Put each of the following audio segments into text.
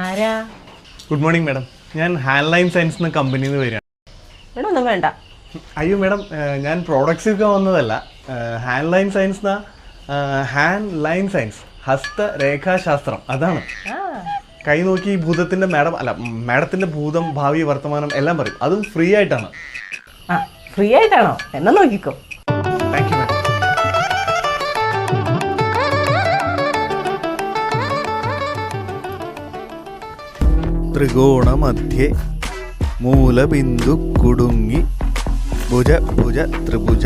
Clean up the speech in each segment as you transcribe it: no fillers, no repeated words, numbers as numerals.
ആരാ? Good morning madam. ഞാൻ hand line science എന്ന കമ്പനിയിൽ നിന്ന് വരികയാണ്. ഇവിടെ ഒന്നും വേണ്ട. അയ്യോ മാഡം, ഞാൻ പ്രോഡക്ട്സ് വിൽക്കാൻ വന്നതല്ല. ഹാൻഡ് ലൈൻ സയൻസ് എന്നാ, ഹാൻഡ് ലൈൻ സയൻസ് ഹസ്തരേഖാശാസ്ത്രം. അതാണ്. കൈ നോക്കി ഭൂതത്തിന്റെ മാഡത്തിന്റെ ഭൂതം, ഭാവി, വർത്തമാനം എല്ലാം പറയും. അതും ഫ്രീ ആയിട്ടാണ്. ഫ്രീ ആയിട്ടാണോ? എന്നാ നോക്കിക്കോ. Thank you madam. ത്രികോണമധ്യേ മൂലബിന്ദു കുടുങ്ങി ഭുജ ഭുജ ത്രിഭുജ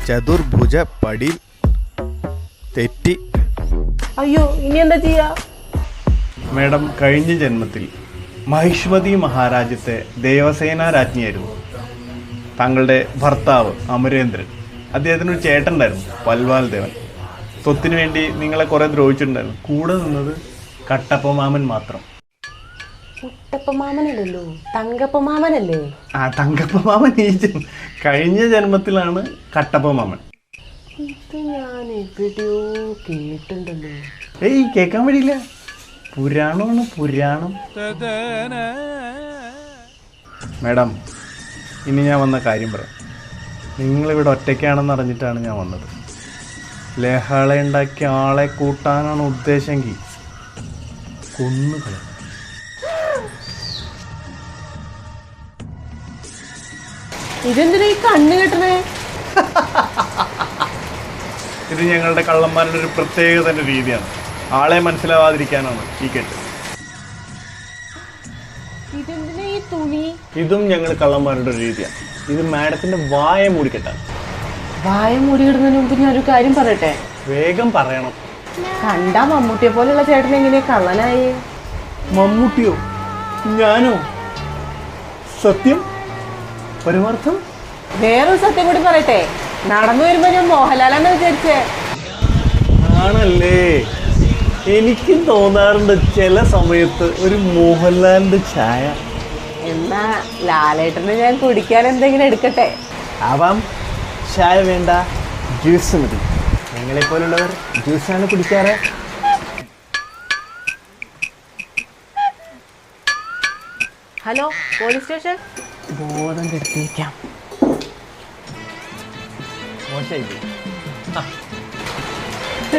ചതുർഭുജ പടിൽ തെറ്റി. അയ്യോ, ഇനി എന്താ ചെയ്യാ? മാഡം, കഴിഞ്ഞ ജന്മത്തിൽ മഹിഷ്മതി മഹാരാജ്യത്തെ ദേവസേന രാജ്ഞിയായിരുന്നു. താങ്കളുടെ ഭർത്താവ് അമരേന്ദ്രൻ, അദ്ദേഹത്തിന് ഒരു ചേട്ടൻ ഉണ്ടായിരുന്നു, പൽവാൽ ദേവൻ. സ്വത്തിന് വേണ്ടി നിങ്ങളെ കുറെ ദ്രോഹിച്ചിട്ടുണ്ടായിരുന്നു. കൂടെ നിന്നത് കട്ടപ്പമാമൻ മാത്രം. കുട്ടപ്പമാമനല്ലോ, തങ്കപ്പമാമനല്ലേ? തങ്കപ്പമാമൻ കഴിഞ്ഞ ജന്മത്തിലാണ് കട്ടപ്പമാമൻ. ഇത് ഞാൻ എവിടെയോ കേട്ടിട്ടുണ്ടല്ലോ. ഏയ്, കേൾക്കാൻ വഴിയില്ല. പുരാണമാണ്, പുരാണം. മാഡം, ഇനി ഞാൻ വന്ന കാര്യം പറയാം. നിങ്ങളിവിടെ ഒറ്റയ്ക്കാണെന്ന് അറിഞ്ഞിട്ടാണ് ഞാൻ വന്നത്. ലഹള ഉണ്ടാക്കി ആളെ കൂട്ടാനാണ് ഉദ്ദേശമെങ്കിൽ കൊന്നുകളെ. ഇതെന്തിനാ ഈ കണ്ണ് കെട്ടണേ? ഇത് ഞങ്ങളുടെ കള്ളന്മാരുടെ ഒരു പ്രത്യേക തന്നെ രീതിയാണ്. ആളെ മനസ്സിലാവാതിരിക്കാനാണ് ഈ കെട്ട്. ഇതെന്തിനാ ഈ തുണി? ഇതും ഞങ്ങൾ കള്ളന്മാരുടെ ഒരു രീതിയാണ്. ഇത് മാഡത്തിന്റെ വായ മൂടിക്കെട്ടാണ്. വായ മൂടിയിടുന്നതിന് മുമ്പ് ഞാനൊരു കാര്യം പറയട്ടെ? വേഗം പറയണം. കണ്ടാ മമ്മൂട്ടിയെ പോലെയുള്ള ചേട്ടൻ എങ്ങനെയാ കള്ളനായി? മമ്മൂട്ടിയോ? ഞാനോ? സത്യം? പരമാർത്ഥം? വേറൊരു സത്യം കൂടി പറയട്ടെ? നടന്നു വരുമ്പോ ഞാൻ മോഹൻലാലാന്ന് വിചാരിച്ചേ. ആണല്ലേ? എനിക്കും തോന്നാറുണ്ട് ചില സമയത്ത് ഒരു മോഹൻലാലിന്റെ ഛായ. എന്നാ ലാലേട്ടന് ഞാൻ കുടിക്കാൻ എന്തെങ്കിലും എടുക്കട്ടെ? ആവാം. ചായ വേണ്ട, ജ്യൂസ് മതി. ഞങ്ങളെ പോലുള്ളവർ ജ്യൂസാണ് കുടിക്കാറ്. Hello, police station. ബോധം കെടുത്തിരിക്കാം. മോശമായി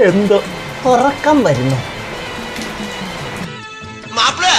എന്തോ ഉറക്കം വരുന്നു. മാപ്പ്